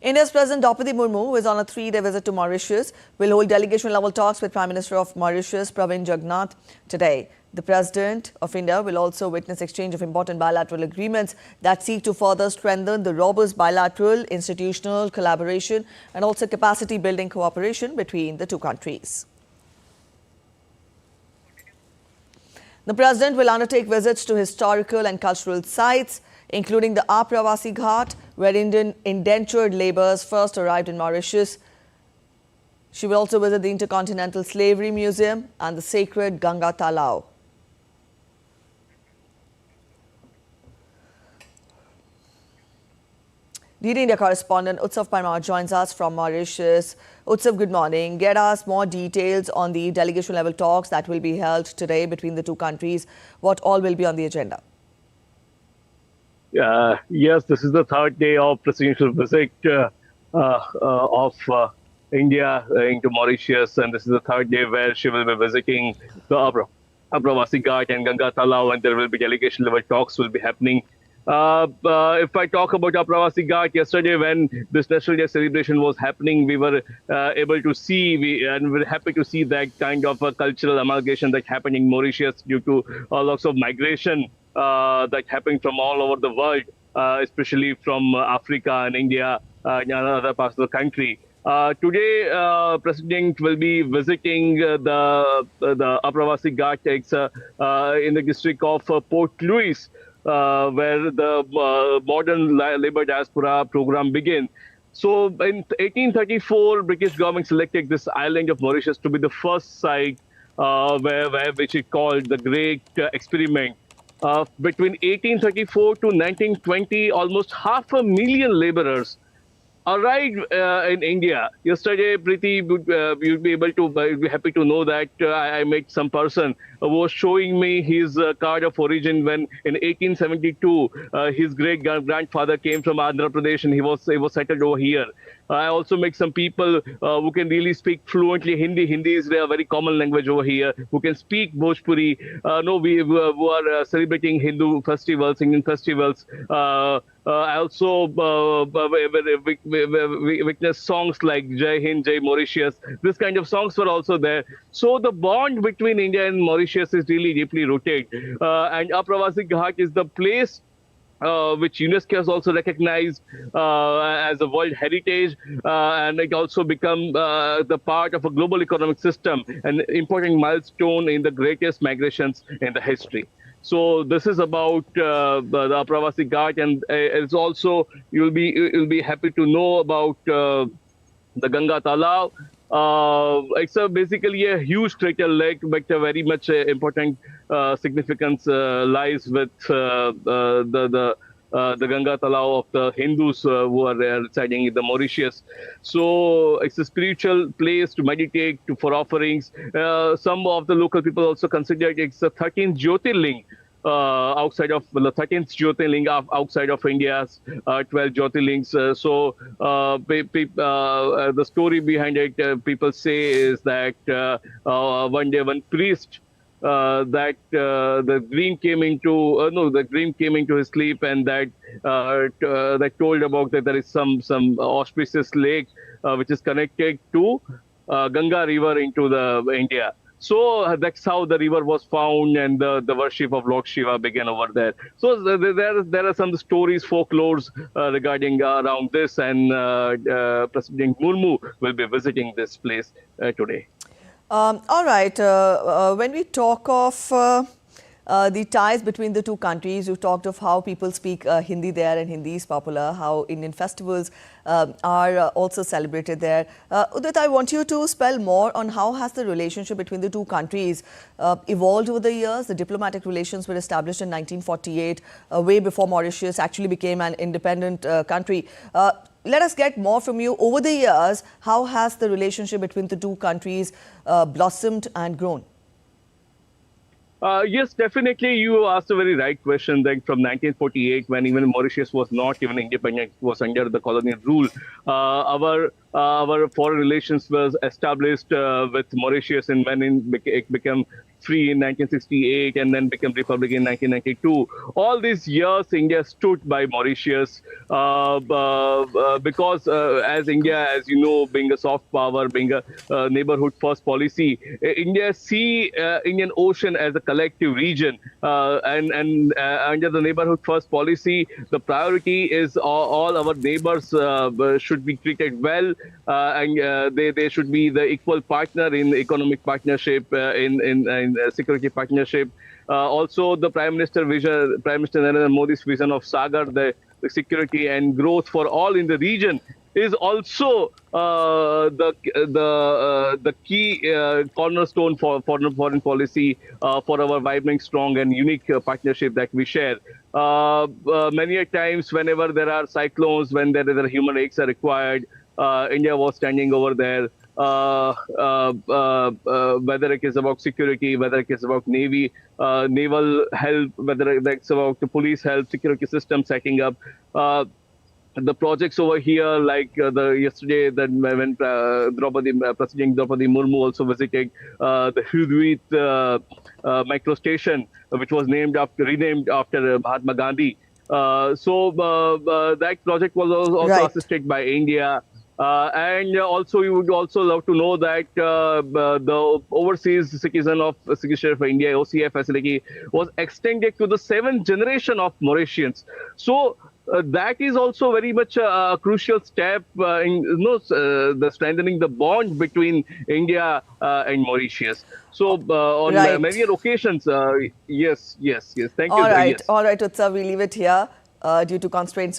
India's President Draupadi Murmu, who is on a 3-day visit to Mauritius, will hold delegation-level talks with Prime Minister of Mauritius, Pravind Jugnauth, today. The President of India will also witness exchange of important bilateral agreements that seek to further strengthen the robust bilateral, institutional collaboration and also capacity-building cooperation between the two countries. The President will undertake visits to historical and cultural sites, including the Pravasi Ghat, where Indian indentured labourers first arrived in Mauritius. She will also visit the Intercontinental Slavery Museum and the sacred Ganga Talao. DD India correspondent Utsav Parmar joins us from Mauritius. Utsav, good morning. Get us more details on the delegation-level talks that will be held today between the two countries. What all will be on the agenda? Yes, this is the third day of presidential visit of India into Mauritius, and this is the third day where she will be visiting the Pravasi Ghat and Ganga Talao, and there will be delegation-level talks will be happening. If I talk about Pravasi Ghat, yesterday when this National Day celebration was happening, we were able to see, and we're happy to see that kind of a cultural amalgamation that happened in Mauritius due to lots of migration that happened from all over the world, especially from Africa and India and other parts of the country. Today, President will be visiting the Pravasi Ghat in the district of Port Louis, where the modern labor diaspora program began. So in 1834, British government selected this island of Mauritius to be the first site which is called the Great Experiment. Between 1834 to 1920, almost 500,000 laborers arrived in India. Yesterday, Preeti, you'd be able to be happy to know that I met some person who was showing me his card of origin when in 1872 his great grandfather came from Andhra Pradesh and he was settled over here. I also met some people who can really speak fluently Hindi. Hindi is a very common language over here. Who can speak Bhojpuri. Who are celebrating Hindu festivals, Indian festivals. I also witnessed songs like Jai Hind, Jai Mauritius. This kind of songs were also there. So the bond between India and Mauritius is really deeply rooted. And Pravasi Ghat is the place which UNESCO has also recognized as a World Heritage, and it also become the part of a global economic system, an important milestone in the greatest migrations in the history. So this is about the Pravasi Ghat, and it's also you'll be happy to know about the Ganga Talao. It's basically a huge crater lake, but a very much important significance lies with the Ganga Talao of the Hindus who are residing in the Mauritius. So it's a spiritual place to meditate, for offerings. Some of the local people also consider it's the 13th Jyotirling. Outside of the 13th Jyotirling outside of India's 12 Jyotirlings. The story behind it, people say, is that one day one priest the dream came into his sleep, and that told about that there is some auspicious lake which is connected to Ganga River into the India. So that's how the river was found, and the worship of Lord Shiva began over there. So there are some stories, folklores regarding around this, and President Murmu will be visiting this place today. All right. When we talk of the ties between the two countries, you talked of how people speak Hindi there and Hindi is popular, how Indian festivals are also celebrated there. Udit, I want you to spell more on how has the relationship between the two countries evolved over the years. The diplomatic relations were established in 1948, way before Mauritius actually became an independent country. Let us get more from you. Over the years, how has the relationship between the two countries blossomed and grown? Yes, definitely. You asked a very right question. That from 1948, when even Mauritius was not even independent, was under the colonial rule, our foreign relations was established with Mauritius, and when it became free in 1968 and then became republic in 1992. All these years, India stood by Mauritius because as India, as you know, being a soft power, being a neighborhood first policy, India see Indian Ocean as a collective region, and under the neighborhood first policy, the priority is all our neighbors should be treated well, and they should be the equal partner in economic partnership, in security partnership. Also, the Prime Minister vision, Prime Minister Narendra Modi's vision of Sagar, the security and growth for all in the region, is also the key cornerstone for foreign policy for our vibrant, strong, and unique partnership that we share. Many a times, whenever there are cyclones, when there are human aids are required, India was standing over there. Whether it is about security, whether it is about Navy, naval help, whether it's about the police help, security system setting up. The projects over here, like yesterday, when President Draupadi Murmu also visited the Hudwit micro station, which was renamed after Mahatma Gandhi. That project was also Right. assisted by India. And also, you would also love to know that the overseas citizenship of India, OCF facility, was extended to the 7th generation of Mauritians. So that is also very much a crucial step in the strengthening the bond between India and Mauritius. So on Right. many occasions, yes. Thank you. All right, Yes. all right, Utsav, we leave it here due to constraints.